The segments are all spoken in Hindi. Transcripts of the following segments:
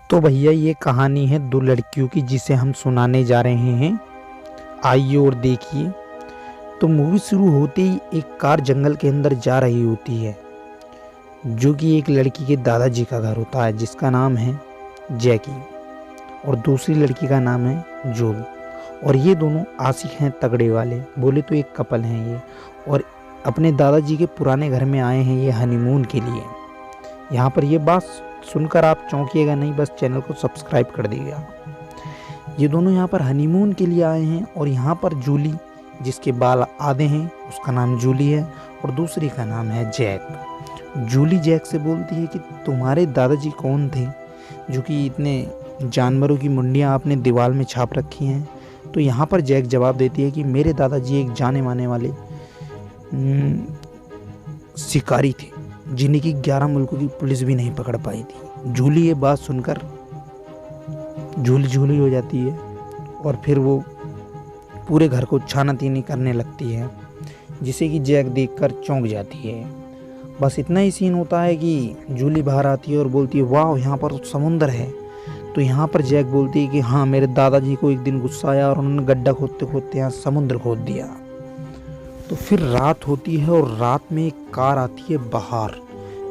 तो भैया ये कहानी है दो लड़कियों की जिसे हम सुनाने जा रहे हैं। आइए और देखिए। तो मूवी शुरू होते ही एक कार जंगल के अंदर जा रही होती है, जो कि एक लड़की के दादाजी का घर होता है जिसका नाम है जैकी, और दूसरी लड़की का नाम है जूल। और ये दोनों आशिक हैं तगड़े वाले, बोले तो एक कपल हैं ये, और अपने दादाजी के पुराने घर में आए हैं ये हनीमून के लिए। यहाँ पर ये बात सुनकर आप चौंकिएगा नहीं, बस चैनल को सब्सक्राइब कर दीजिएगा। ये दोनों यहाँ पर हनीमून के लिए आए हैं, और यहाँ पर जूली, जिसके बाल आधे हैं, उसका नाम जूली है, और दूसरी का नाम है जैक। जूली जैक से बोलती है कि तुम्हारे दादाजी कौन थे जो कि इतने जानवरों की मुंडियाँ आपने दीवार में छाप रखी हैं। तो यहाँ पर जैक जवाब देती है कि मेरे दादाजी एक जाने माने वाले शिकारी थे, जिन्हें की 11 मुल्कों की पुलिस भी नहीं पकड़ पाई थी। जूली ये बात सुनकर झूली हो जाती है, और फिर वो पूरे घर को छानातीनी करने लगती है, जिसे कि जैक देखकर चौंक जाती है। बस इतना ही सीन होता है कि जूली बाहर आती है और बोलती है वाह यहाँ पर तो समुंदर है। तो यहाँ पर जैक बोलती है कि हाँ, मेरे दादाजी को एक दिन गुस्सा आया और उन्होंने गड्ढा खोदते खोदते यहाँ समुद्र खोद दिया। तो फिर रात होती है, और रात में एक कार आती है बाहर,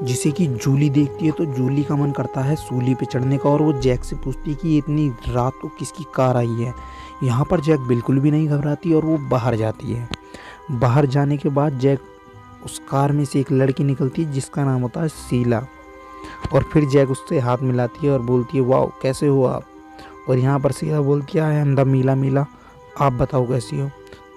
जिसे कि जूली देखती है। तो जूली का मन करता है सूली पे चढ़ने का, और वो जैक से पूछती है कि इतनी रात को किसकी कार आई है। यहाँ पर जैक बिल्कुल भी नहीं घबराती और वो बाहर जाती है। बाहर जाने के बाद जैक उस कार में से एक लड़की निकलती है जिसका नाम होता है शीला, और फिर जैक उससे हाथ मिलाती है और बोलती है वाह कैसे हो आप। और यहाँ पर शीला बोलती है आई एम द मीला मीला, आप बताओ कैसी हो।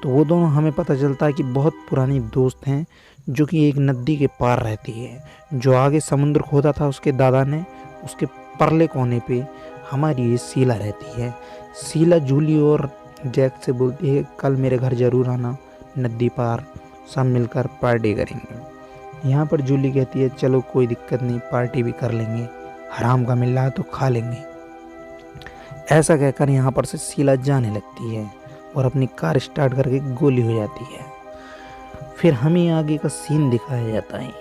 तो वो दोनों, हमें पता चलता है कि बहुत पुरानी दोस्त हैं, जो कि एक नदी के पार रहती है। जो आगे समुद्र खोदा था उसके दादा ने, उसके परले कोने पे हमारी ये शीला रहती है। शीला जूली और जैक से बोलती है कल मेरे घर ज़रूर आना, नदी पार सब मिलकर पार्टी करेंगे। यहाँ पर जूली कहती है चलो कोई दिक्कत नहीं, पार्टी भी कर लेंगे, हराम का मिल रहा है तो खा लेंगे। ऐसा कहकर यहाँ पर से शीला जाने लगती है और अपनी कार स्टार्ट करके गोली हो जाती है। फिर हमें आगे का सीन दिखाया जाता है।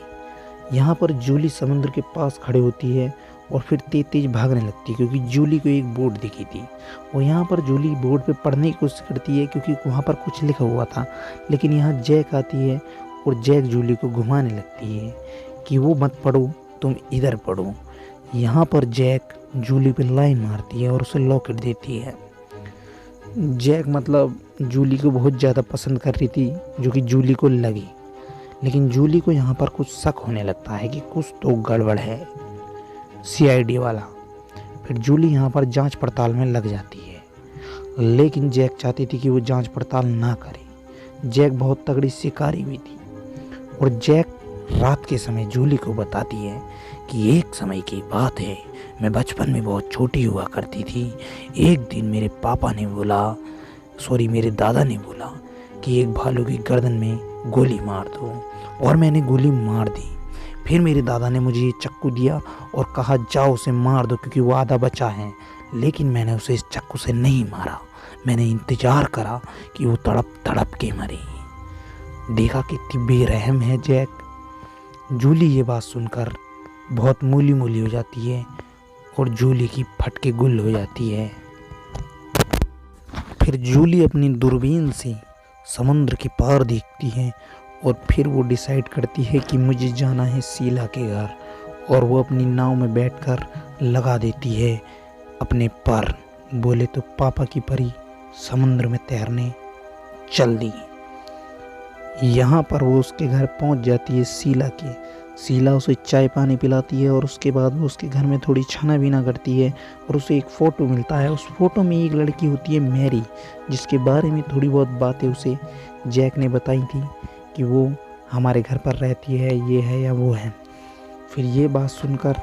यहाँ पर जूली समुद्र के पास खड़ी होती है और फिर तेज तेज भागने लगती है, क्योंकि जूली को एक बोर्ड दिखी थी। और यहाँ पर जूली बोर्ड पे पढ़ने की कोशिश करती है, क्योंकि वहाँ पर कुछ लिखा हुआ था। लेकिन यहाँ जैक आती है और जैक जूली को घुमाने लगती है कि वो मत पढ़ो, तुम इधर पढ़ो। यहाँ पर जैक जूली पे लाइन मारती है और उसे लॉकेट देती है। जैक मतलब जूली को बहुत ज़्यादा पसंद कर रही थी, जो कि जूली को लगी। लेकिन जूली को यहाँ पर कुछ शक होने लगता है कि कुछ तो गड़बड़ है, सीआईडी वाला। फिर जूली यहाँ पर जांच पड़ताल में लग जाती है, लेकिन जैक चाहती थी कि वो जांच पड़ताल ना करे। जैक बहुत तगड़ी शिकारी भी थी, और जैक रात के समय जूली को बताती है कि एक समय की बात है, मैं बचपन में बहुत छोटी हुआ करती थी। एक दिन मेरे दादा ने बोला कि एक भालू की गर्दन में गोली मार दो, और मैंने गोली मार दी। फिर मेरे दादा ने मुझे ये चक्कू दिया और कहा जाओ उसे मार दो क्योंकि वो आधा बचा है। लेकिन मैंने उसे इस चक्कू से नहीं मारा, मैंने इंतज़ार करा कि वो तड़प तड़प के मरे। देखा कितनी बेरहम है जैक। जूली ये बात सुनकर बहुत मूली मूली हो जाती है, और जूली की फटके गुल हो जाती है। फिर जूली अपनी दूरबीन से समुद्र के पार देखती है, और फिर वो डिसाइड करती है कि मुझे जाना है शीला के घर। और वो अपनी नाव में बैठकर लगा देती है अपने पर, बोले तो पापा की परी समुद्र में तैरने चल दी। यहाँ पर वो उसके घर पहुँच जाती है शीला के। शीला उसे चाय पानी पिलाती है, और उसके बाद वो उसके घर में थोड़ी छाना बीना करती है, और उसे एक फ़ोटो मिलता है। उस फोटो में एक लड़की होती है मैरी, जिसके बारे में थोड़ी बहुत बातें उसे जैक ने बताई थी कि वो हमारे घर पर रहती है, ये है या वो है। फिर ये बात सुनकर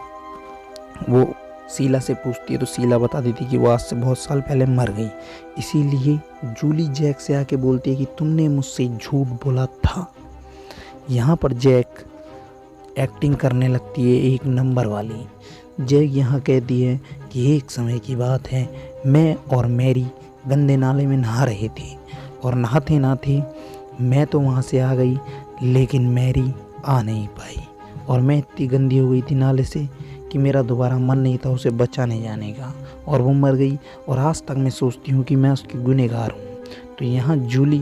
वो शीला से पूछती है, तो शीला बता देती कि वो आज से बहुत साल पहले मर गई। इसीलिए जूली जैक से आके बोलती है कि तुमने मुझसे झूठ बोला था। यहाँ पर जैक एक्टिंग करने लगती है एक नंबर वाली। जैक यहाँ कहती है कि एक समय की बात है, मैं और मैरी गंदे नाले में नहा रहे थे, और नहाते नहाते मैं तो वहाँ से आ गई, लेकिन मैरी आ नहीं पाई, और मैं इतनी गंदी हो गई थी नाले से कि मेरा दोबारा मन नहीं था उसे बचाने जाने का और वो मर गई और आज तक मैं सोचती हूँ कि मैं उसकी गुनहगार हूँ। तो यहाँ जूली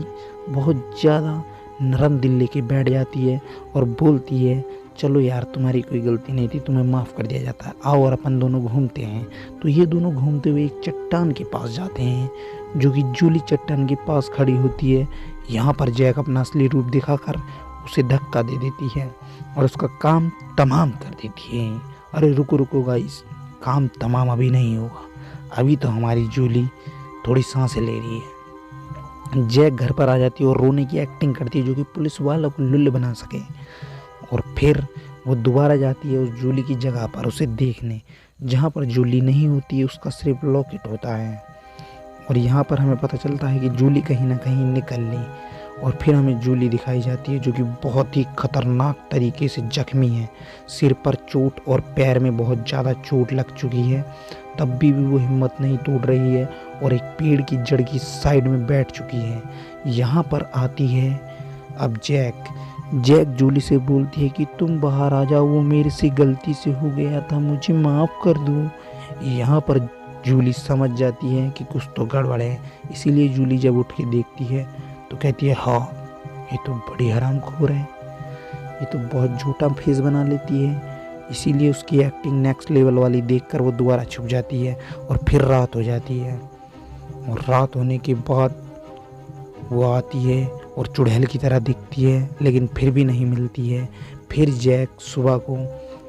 बहुत ज़्यादा नरम दिल लेके बैठ जाती है और बोलती है चलो यार तुम्हारी कोई गलती नहीं थी, तुम्हें माफ़ कर दिया जाता है, आओ और अपन दोनों घूमते हैं। तो ये दोनों घूमते हुए एक चट्टान के पास जाते हैं जो कि जूली चट्टान के पास खड़ी होती है। यहाँ पर जैक अपना असली रूप दिखाकर उसे धक्का दे देती है और उसका काम तमाम कर देती है। अरे रुको रुको गाइस, काम तमाम अभी नहीं होगा, अभी तो हमारी जूली थोड़ी सांसें ले रही है। जैक घर पर आ जाती है और रोने की एक्टिंग करती है जो कि पुलिस वालों को लुल्ल बना सके। और फिर वो दोबारा जाती है उस जूली की जगह पर उसे देखने, जहाँ पर जूली नहीं होती है, उसका सिर्फ लॉकेट होता है। और यहाँ पर हमें पता चलता है कि जूली कहीं ना कहीं निकल ली। और फिर हमें जूली दिखाई जाती है जो कि बहुत ही खतरनाक तरीके से जख्मी है, सिर पर चोट और पैर में बहुत ज़्यादा चोट लग चुकी है। तब भी वो हिम्मत नहीं तोड़ रही है और एक पेड़ की जड़ की साइड में बैठ चुकी है। यहाँ पर आती है अब जैक जूली से बोलती है कि तुम बाहर आ जाओ, वो मेरे से गलती से हो गया था, मुझे माफ़ कर दो। यहाँ पर जूली समझ जाती है कि कुछ तो गड़बड़ है, इसीलिए जूली जब उठ के देखती है तो कहती है हाँ ये तो बड़ी हरामखोर है, ये तो बहुत झूठा फेस बना लेती है। इसीलिए उसकी एक्टिंग नेक्स्ट लेवल वाली देखकर वो दोबारा छुप जाती है और फिर रात हो जाती है। और रात होने के बाद वो आती है और चुड़ैल की तरह दिखती है लेकिन फिर भी नहीं मिलती है। फिर जैक सुबह को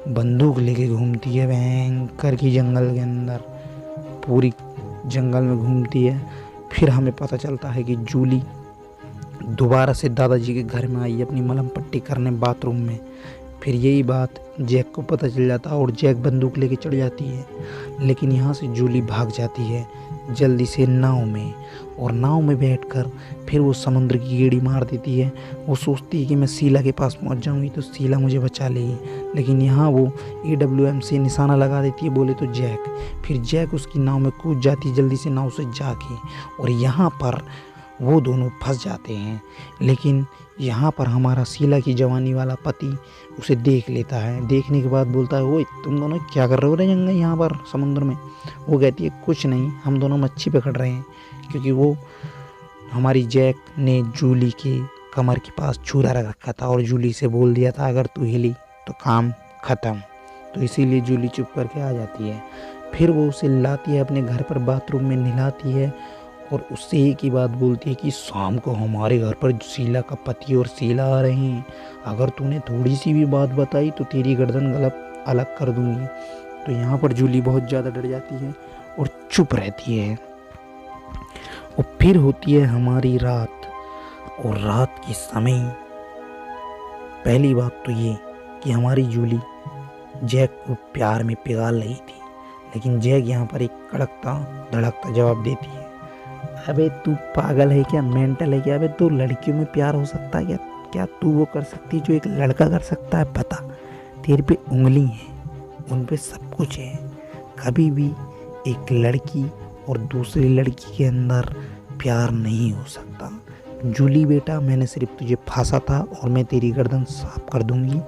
बंदूक लेके घूमती है भयंकर की जंगल के अंदर, पूरी जंगल में घूमती है। फिर हमें पता चलता है कि जूली दोबारा से दादाजी के घर में आई है अपनी मलहम पट्टी करने बाथरूम में। फिर यही बात जैक को पता चल जाता है और जैक बंदूक लेके चढ़ जाती है। लेकिन यहाँ से जूली भाग जाती है जल्दी से नाव में, और नाव में बैठकर फिर वो समुद्र की गेड़ी मार देती है। वो सोचती है कि मैं शीला के पास पहुँच जाऊँगी तो शीला मुझे बचा लेगी, लेकिन यहाँ वो AWM से निशाना लगा देती है बोले तो जैक। फिर जैक उसकी नाव में कूद जाती है जल्दी से नाव से जाके, और यहाँ पर वो दोनों फंस जाते हैं। लेकिन यहाँ पर हमारा शीला की जवानी वाला पति उसे देख लेता है। देखने के बाद बोलता है ओए तुम दोनों क्या कर रहे हो रे जंगल यहाँ पर समुद्र में। वो कहती है कुछ नहीं, हम दोनों मच्छी पकड़ रहे हैं, क्योंकि वो हमारी जैक ने जूली के कमर के पास छुरा रख रखा था और जूली से बोल दिया था अगर तू हिली तो काम ख़त्म। तो इसीलिए जूली चुप करके आ जाती है। फिर वो उसे लाती है अपने घर पर बाथरूम में नहलाती है और उससे एक ही बात बोलती है कि शाम को हमारे घर पर शीला का पति और शीला आ रहे हैं, अगर तूने थोड़ी सी भी बात बताई तो तेरी गर्दन गलत अलग कर दूंगी। तो यहाँ पर जूली बहुत ज़्यादा डर जाती है और चुप रहती है। और फिर होती है हमारी रात, और रात के समय पहली बात तो ये कि हमारी जूली जैक को प्यार में पिघाल रही थी, लेकिन जैक यहाँ पर एक कड़कता धड़कता जवाब देती है अबे तू पागल है क्या, मेंटल है क्या, अबे तू लड़कियों में प्यार हो सकता है क्या, क्या तू वो कर सकती है जो एक लड़का कर सकता है। पता तेरे पे उंगली है, उन पे सब कुछ है, कभी भी एक लड़की और दूसरी लड़की के अंदर प्यार नहीं हो सकता। जूली बेटा मैंने सिर्फ तुझे फांसा था और मैं तेरी गर्दन साफ कर दूंगी,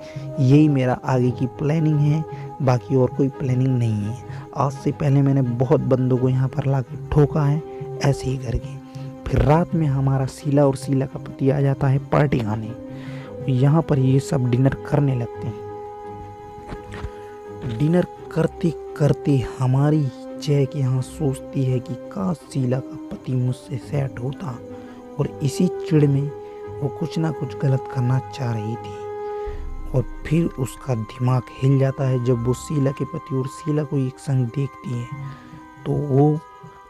यही मेरा आगे की प्लानिंग है, बाकी और कोई प्लानिंग नहीं है। आज से पहले मैंने बहुत बंदों को यहाँ पर ला के ठोका है ऐसे ही करके। फिर रात में हमारा शीला और शीला का पति आ जाता है पार्टी खाने, यहाँ पर ये सब डिनर करने लगते हैं। डिनर करते करते हमारी जैक यहाँ सोचती है कि काश शीला का पति मुझसे सेट होता, और इसी चिढ़ में वो कुछ ना कुछ गलत करना चाह रही थी। और फिर उसका दिमाग हिल जाता है जब वो शीला के पति और शीला को एक संग देखती है, तो वो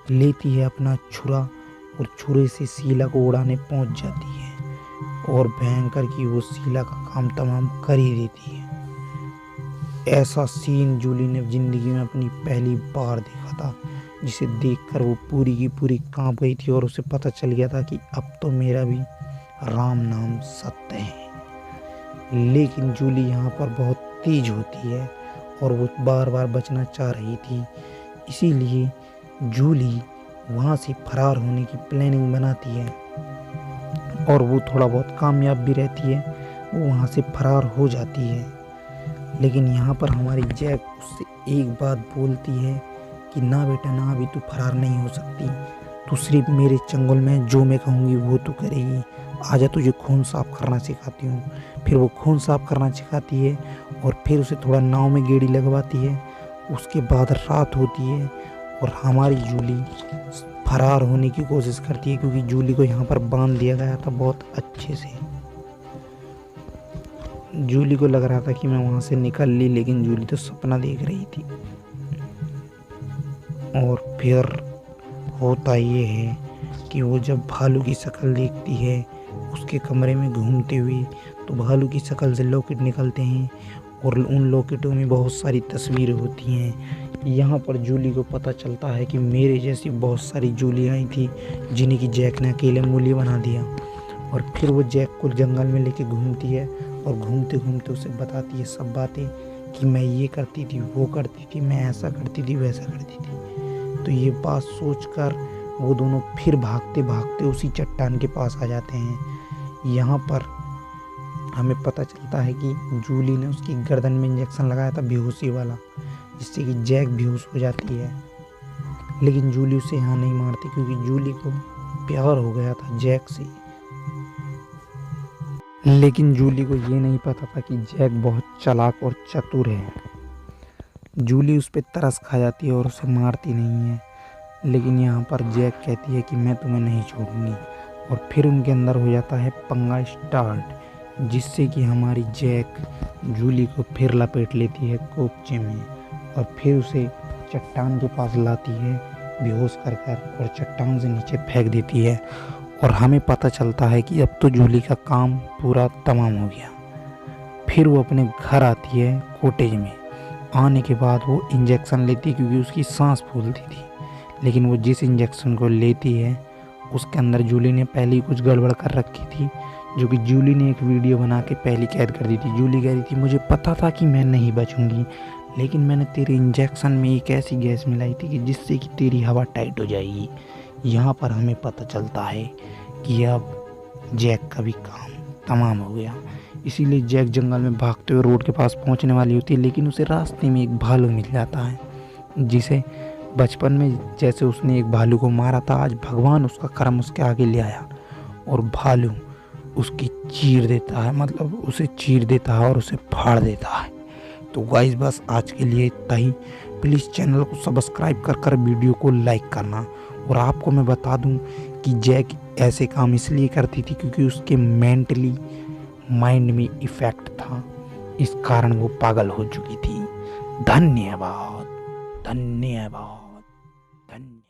लेती है अपना छुरा और छुरे से शीला को उड़ाने पहुंच जाती है और भयंकर की वो शीला का काम तमाम कर ही देती है। ऐसा सीन जूली ने ज़िंदगी में अपनी पहली बार देखा था, जिसे देखकर वो पूरी की पूरी कांप गई थी और उसे पता चल गया था कि अब तो मेरा भी राम नाम सत्य है। लेकिन जूली यहाँ पर बहुत तेज होती है और वो बार बार बचना चाह रही थी, इसीलिए जूली वहाँ से फरार होने की प्लानिंग बनाती है और वो थोड़ा बहुत कामयाब भी रहती है, वो वहाँ से फरार हो जाती है। लेकिन यहाँ पर हमारी जैक उससे एक बात बोलती है कि ना बेटा ना, अभी तू फरार नहीं हो सकती, तू सिर्फ मेरे चंगुल में जो मैं कहूँगी वो तू करेगी। आजा तुझे खून साफ करना सिखाती हूँ। फिर वो खून साफ करना सिखाती है और फिर उसे थोड़ा नाव में गेड़ी लगवाती है। उसके बाद रात होती है और हमारी जूली फरार होने की कोशिश करती है, क्योंकि जूली को यहाँ पर बांध दिया गया था बहुत अच्छे से। जूली को लग रहा था कि मैं वहाँ से निकल ली, लेकिन जूली तो सपना देख रही थी। और फिर होता ये है कि वो जब भालू की शक्ल देखती है उसके कमरे में घूमते हुए, तो भालू की शक्ल से लॉकेट निकलते हैं और उन लॉकेटों में बहुत सारी तस्वीरें होती हैं। यहाँ पर जूली को पता चलता है कि मेरे जैसी बहुत सारी जूली आई थी जिन्हें कि जैक ने अकेले मूल्य बना दिया। और फिर वो जैक को जंगल में लेके घूमती है और घूमते घूमते उसे बताती है सब बातें कि मैं ये करती थी, वो करती थी, मैं ऐसा करती थी, वैसा करती थी। तो ये बात सोचकर वो दोनों फिर भागते भागते उसी चट्टान के पास आ जाते हैं। यहाँ पर हमें पता चलता है कि जूली ने उसकी गर्दन में इंजेक्शन लगाया था बेहोशी वाला, जिससे कि जैक बेहोश हो जाती है। लेकिन जूली उसे यहाँ नहीं मारती, क्योंकि जूली को प्यार हो गया था जैक से। लेकिन जूली को ये नहीं पता था कि जैक बहुत चालाक और चतुर है। जूली उस पर तरस खा जाती है और उसे मारती नहीं है। लेकिन यहाँ पर जैक कहती है कि मैं तुम्हें नहीं छोड़ूंगी, और फिर उनके अंदर हो जाता है पंगा स्टार्ट, जिससे कि हमारी जैक जूली को फिर लपेट लेती है कोपचे में और फिर उसे चट्टान के पास लाती है बेहोश कर कर और चट्टान से नीचे फेंक देती है। और हमें पता चलता है कि अब तो जूली का काम पूरा तमाम हो गया। फिर वो अपने घर आती है कॉटेज में। आने के बाद वो इंजेक्शन लेती है, क्योंकि उसकी सांस फूलती थी। लेकिन वो जिस इंजेक्शन को लेती है उसके अंदर जूली ने पहले ही कुछ गड़बड़ कर रखी थी, जो कि जूली ने एक वीडियो बना के पहले कैद कर दी थी। जूली कह रही थी मुझे पता था कि मैं नहीं बचूंगी, लेकिन मैंने तेरे इंजेक्शन में एक ऐसी गैस मिलाई थी कि जिससे कि तेरी हवा टाइट हो जाएगी। यहाँ पर हमें पता चलता है कि अब जैक का भी काम तमाम हो गया। इसीलिए जैक जंगल में भागते हुए रोड के पास पहुँचने वाली होती है, लेकिन उसे रास्ते में एक भालू मिल जाता है, जिसे बचपन में जैसे उसने एक भालू को मारा था, आज भगवान उसका कर्म उसके आगे ले आया और भालू उसकी चीर देता है, मतलब उसे चीर देता है और उसे फाड़ देता है। तो गाइस बस आज के लिए इतना ही। प्लीज़ चैनल को सब्सक्राइब कर वीडियो को लाइक करना। और आपको मैं बता दूं कि जैक ऐसे काम इसलिए करती थी क्योंकि उसके मेंटली माइंड में इफ़ेक्ट था, इस कारण वो पागल हो चुकी थी। धन्यवाद, धन्यवाद, धन्यवाद।